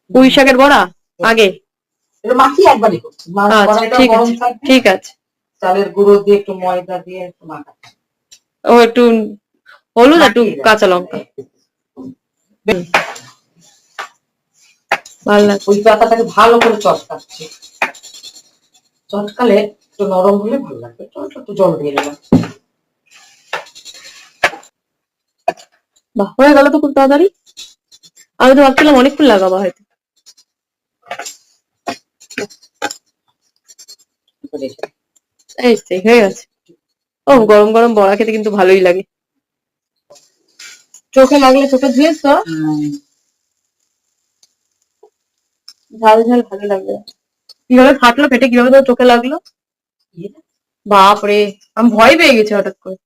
পুঁই শাকের বড়া আগে এটা মাখি একবারই করছি। কড়াইটা গরম থাকবে, ঠিক আছে। চালের গুঁড়ো দিয়ে একটু ময়দা দিয়ে একটু মাখাচ্ছি। ও একটু হলুদ একটু কাঁচা লঙ্কা। ভালো লাগছে। ওই পাতাটাকে ভালো করে চটকাচ্ছি, চটকালে একটু নরম হলে ভালো লাগবে। একটু জল দিয়ে দিলাম। বাহ, হয়ে গেল তো খুব তাড়াতাড়ি। আমি তো ভাবছিলাম অনেকক্ষণ লাগাবো হয়তো। এই সেই হয়ে গেছে। ও গরম গরম বড়া খেতে কিন্তু ভালোই লাগে। চোখে লাগলে চোখে ধুয়েছ তো? ঝাল ঝাল ভালো লাগবে। কিভাবে ফাটলো পেটে, কিভাবে তোর চোখে লাগলো? বাপরে, আমি ভয় পেয়ে গেছি হঠাৎ করে।